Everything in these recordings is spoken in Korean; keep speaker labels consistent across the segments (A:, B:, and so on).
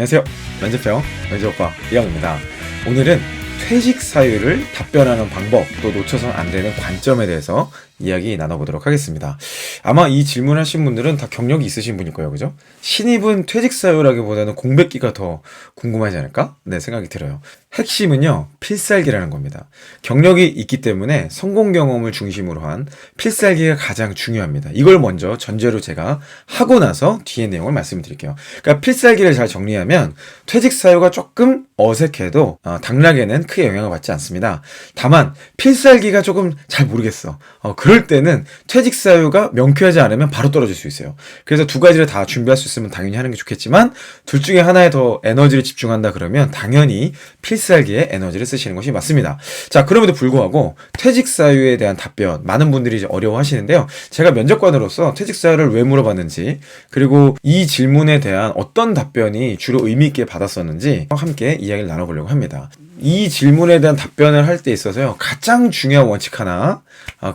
A: 안녕하세요. 면접형 면접과 이영입니다. 오늘은 퇴직 사유를 답변하는 방법, 또 놓쳐서는 안 되는 관점에 대해서 이야기 나눠보도록 하겠습니다. 아마 이 질문하신 분들은 다 경력이 있으신 분일 거예요, 그죠? 신입은 퇴직 사유라기보다는 공백기가 더 궁금하지 않을까? 네, 생각이 들어요. 핵심은요, 필살기라는 겁니다. 경력이 있기 때문에 성공 경험을 중심으로 한 필살기가 가장 중요합니다. 이걸 먼저 전제로 제가 하고 나서 뒤에 내용을 말씀드릴게요. 그러니까 필살기를 잘 정리하면 퇴직 사유가 조금 어색해도 당락에는 크게 영향을 받지 않습니다. 다만 필살기가 조금 잘 모르겠어. 그럴 때는 퇴직 사유가 명쾌하지 않으면 바로 떨어질 수 있어요. 그래서 두 가지를 다 준비할 수 있으면 당연히 하는 게 좋겠지만 둘 중에 하나에 더 에너지를 집중한다 그러면 당연히 필살기에 에너지를 쓰시는 것이 맞습니다. 자, 그럼에도 불구하고 퇴직 사유에 대한 답변 많은 분들이 이제 어려워하시는데요. 제가 면접관으로서 퇴직 사유를 왜 물어봤는지, 그리고 이 질문에 대한 어떤 답변이 주로 의미 있게 받았었는지 함께 이야기를 나눠보려고 합니다. 이 질문에 대한 답변을 할 때 있어서요, 가장 중요한 원칙 하나,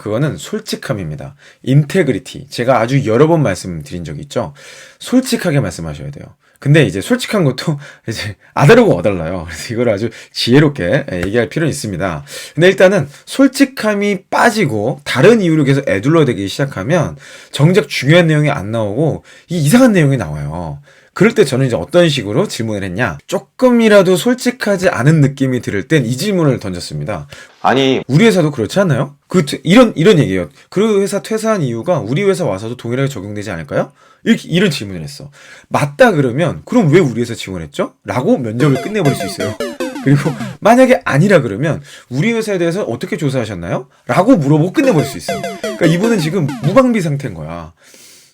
A: 그거는 솔직함입니다. 인테그리티. 제가 아주 여러 번 말씀드린 적이 있죠. 솔직하게 말씀하셔야 돼요. 근데 이제 솔직한 것도 이제 아다르고 어달라요. 그래서 이걸 아주 지혜롭게 얘기할 필요는 있습니다. 근데 일단은 솔직함이 빠지고 다른 이유로 계속 애둘러대기 시작하면 정작 중요한 내용이 안 나오고 이상한 내용이 나와요. 그럴 때 저는 이제 어떤 식으로 질문을 했냐, 조금이라도 솔직하지 않은 느낌이 들을 땐 이 질문을 던졌습니다. 아니, 우리 회사도 그렇지 않나요? 이런 얘기예요. 그 회사 퇴사한 이유가 우리 회사 와서도 동일하게 적용되지 않을까요? 이런 질문을 했어. 맞다 그러면 그럼 왜 우리 회사 지원했죠? 라고 면접을 끝내버릴 수 있어요. 그리고 만약에 아니라 그러면 우리 회사에 대해서 어떻게 조사하셨나요? 라고 물어보고 끝내버릴 수 있어요. 그러니까 이분은 지금 무방비 상태인 거야.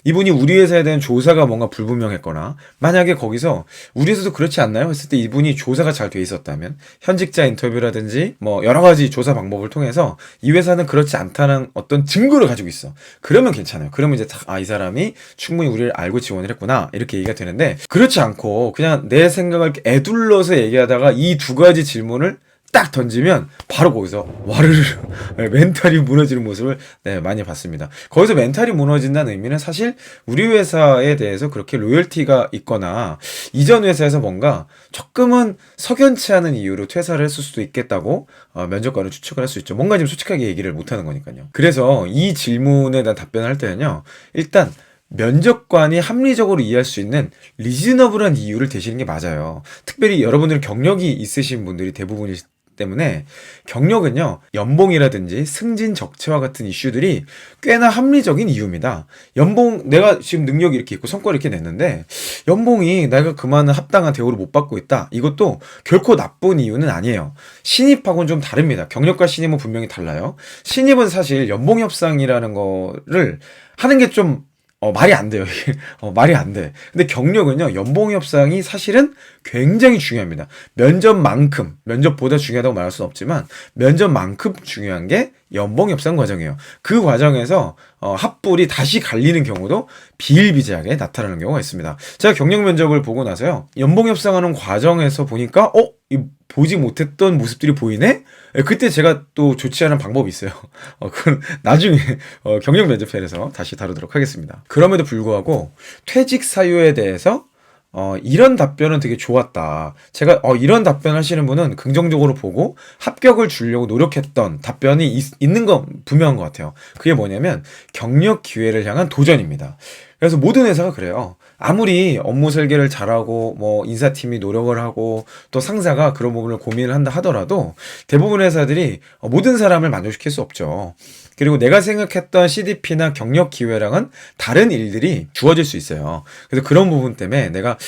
A: 이분이 우리 회사에 대한 조사가 뭔가 불분명했거나, 만약에 거기서 우리 회사도 그렇지 않나요? 했을 때 이분이 조사가 잘 돼 있었다면, 현직자 인터뷰라든지 뭐 여러 가지 조사 방법을 통해서 이 회사는 그렇지 않다는 어떤 증거를 가지고 있어. 그러면 괜찮아요. 그러면 이제 이 사람이 충분히 우리를 알고 지원을 했구나, 이렇게 얘기가 되는데, 그렇지 않고 그냥 내 생각을 애둘러서 얘기하다가 이 두 가지 질문을 딱 던지면 바로 거기서 와르르 멘탈이 무너지는 모습을 많이 봤습니다. 거기서 멘탈이 무너진다는 의미는 사실 우리 회사에 대해서 그렇게 로열티가 있거나 이전 회사에서 뭔가 조금은 석연치 않은 이유로 퇴사를 했을 수도 있겠다고 면접관은 추측을 할 수 있죠. 뭔가 좀 솔직하게 얘기를 못하는 거니까요. 그래서 이 질문에 대한 답변을 할 때는요, 일단 면접관이 합리적으로 이해할 수 있는 리즈너블한 이유를 대시는 게 맞아요. 특별히 여러분들 경력이 있으신 분들이 대부분이기 때문에 경력은요, 연봉이라든지 승진 적체와 같은 이슈들이 꽤나 합리적인 이유입니다. 연봉, 내가 지금 능력이 이렇게 있고 성과를 이렇게 냈는데 연봉이 내가 그만한 합당한 대우를 못 받고 있다, 이것도 결코 나쁜 이유는 아니에요. 신입하고는 좀 다릅니다. 경력과 신입은 분명히 달라요. 신입은 사실 연봉 협상이라는 거를 하는 게 좀 말이 안 돼요. 이게 말이 안 돼. 근데 경력은요, 연봉 협상이 사실은 굉장히 중요합니다. 면접보다 중요하다고 말할 수는 없지만 면접만큼 중요한 게 연봉 협상 과정이에요. 그 과정에서 합불이 다시 갈리는 경우도 비일비재하게 나타나는 경우가 있습니다. 제가 경력 면접을 보고 나서요, 연봉 협상하는 과정에서 보니까 보지 못했던 모습들이 보이네? 그때 제가 또 좋지 않은 방법이 있어요. 그건 나중에 경력 면접편에서 다시 다루도록 하겠습니다. 그럼에도 불구하고 퇴직 사유에 대해서 이런 답변은 되게 좋았다. 제가 이런 답변 하시는 분은 긍정적으로 보고 합격을 주려고 노력했던 답변이 있는 건 분명한 것 같아요. 그게 뭐냐면 경력 기회를 향한 도전입니다. 그래서 모든 회사가 그래요. 아무리 업무 설계를 잘하고 뭐 인사팀이 노력을 하고 또 상사가 그런 부분을 고민을 한다 하더라도 대부분 회사들이 모든 사람을 만족시킬 수 없죠. 그리고 내가 생각했던 CDP나 경력 기회랑은 다른 일들이 주어질 수 있어요. 그래서 그런 부분 때문에 내가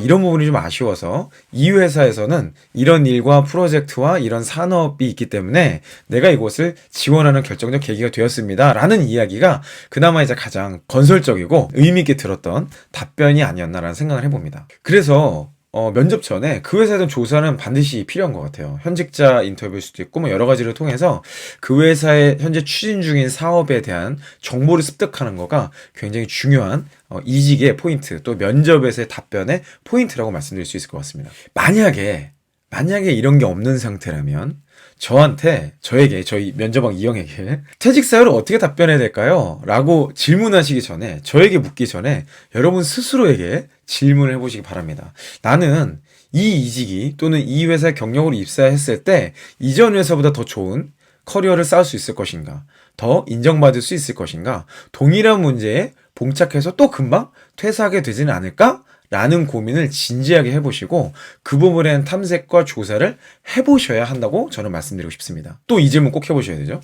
A: 이런 부분이 좀 아쉬워서 이 회사에서는 이런 일과 프로젝트와 이런 산업이 있기 때문에 내가 이곳을 지원하는 결정적 계기가 되었습니다, 라는 이야기가 그나마 이제 가장 건설적이고 의미 있게 들었던 답변이 아니었나라는 생각을 해봅니다. 그래서 면접 전에 그 회사에 대한 조사는 반드시 필요한 것 같아요. 현직자 인터뷰일 수도 있고 뭐 여러 가지를 통해서 그 회사의 현재 추진 중인 사업에 대한 정보를 습득하는 거가 굉장히 중요한 이직의 포인트, 또 면접에서의 답변의 포인트라고 말씀드릴 수 있을 것 같습니다. 만약에 만약에 이런 게 없는 상태라면 저에게 저희 면접왕 이영에게 퇴직 사유를 어떻게 답변해야 될까요? 라고 질문하시기 전에, 저에게 묻기 전에 여러분 스스로에게 질문을 해보시기 바랍니다. 나는 이 이직이 또는 이 회사에 경력으로 입사했을 때 이전 회사보다 더 좋은 커리어를 쌓을 수 있을 것인가? 더 인정받을 수 있을 것인가? 동일한 문제에 봉착해서 또 금방 퇴사하게 되지는 않을까? 라는 고민을 진지하게 해보시고 그 부분에 대한 탐색과 조사를 해보셔야 한다고 저는 말씀드리고 싶습니다. 또 이 질문 꼭 해보셔야 되죠.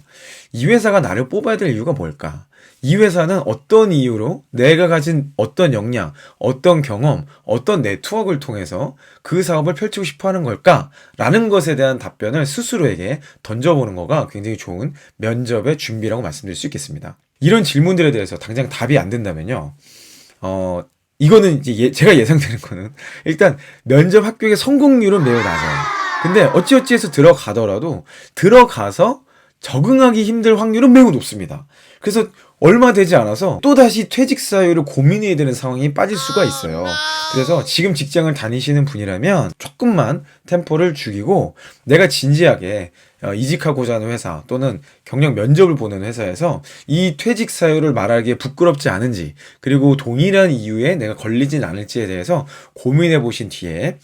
A: 이 회사가 나를 뽑아야 될 이유가 뭘까? 이 회사는 어떤 이유로 내가 가진 어떤 역량, 어떤 경험, 어떤 네트워크를 통해서 그 사업을 펼치고 싶어 하는 걸까? 라는 것에 대한 답변을 스스로에게 던져보는 거가 굉장히 좋은 면접의 준비라고 말씀드릴 수 있겠습니다. 이런 질문들에 대해서 당장 답이 안 된다면요. 이거는 이제 제가 예상되는 거는 일단 면접 합격의 성공률은 매우 낮아요. 근데 어찌어찌해서 들어가더라도 들어가서 적응하기 힘들 확률은 매우 높습니다. 그래서 얼마 되지 않아서 또다시 퇴직 사유를 고민해야 되는 상황이 빠질 수가 있어요. 그래서 지금 직장을 다니시는 분이라면 조금만 템포를 죽이고 내가 진지하게 이직하고자 하는 회사 또는 경력 면접을 보는 회사에서 이 퇴직 사유를 말하기에 부끄럽지 않은지, 그리고 동일한 이유에 내가 걸리진 않을지에 대해서 고민해 보신 뒤에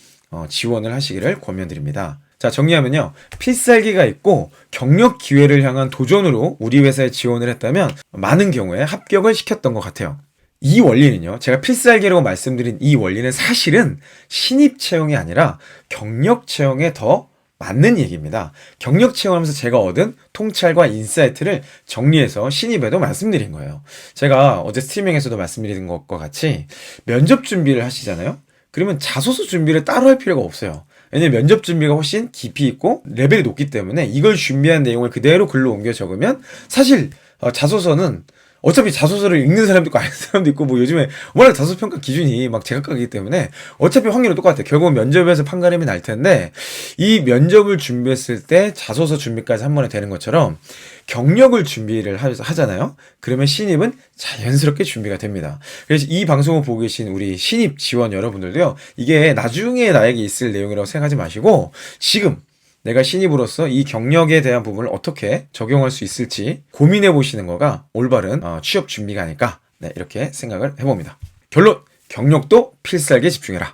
A: 지원을 하시기를 권면드립니다. 자, 정리하면요. 필살기가 있고 경력 기회를 향한 도전으로 우리 회사에 지원을 했다면 많은 경우에 합격을 시켰던 것 같아요. 이 원리는요, 제가 필살기라고 말씀드린 이 원리는 사실은 신입 채용이 아니라 경력 채용에 더 맞는 얘기입니다. 경력 채용하면서 제가 얻은 통찰과 인사이트를 정리해서 신입에도 말씀드린 거예요. 제가 어제 스트리밍에서도 말씀드린 것과 같이 면접 준비를 하시잖아요. 그러면 자소서 준비를 따로 할 필요가 없어요. 왜냐면 면접 준비가 훨씬 깊이 있고 레벨이 높기 때문에 이걸 준비한 내용을 그대로 글로 옮겨 적으면 사실 자소서는 어차피 자소서를 읽는 사람도 있고 아는 사람도 있고 뭐 요즘에 워낙 자소서 평가 기준이 막 제각각이기 때문에 어차피 확률은 똑같아요. 결국은 면접에서 판가름이 날 텐데 이 면접을 준비했을 때 자소서 준비까지 한 번에 되는 것처럼 경력을 준비를 하잖아요. 그러면 신입은 자연스럽게 준비가 됩니다. 그래서 이 방송을 보고 계신 우리 신입 지원 여러분들도요, 이게 나중에 나에게 있을 내용이라고 생각하지 마시고 지금 내가 신입으로서 이 경력에 대한 부분을 어떻게 적용할 수 있을지 고민해 보시는 거가 올바른 취업 준비가 아닐까, 이렇게 생각을 해봅니다. 결론, 경력도 필살기에 집중해라.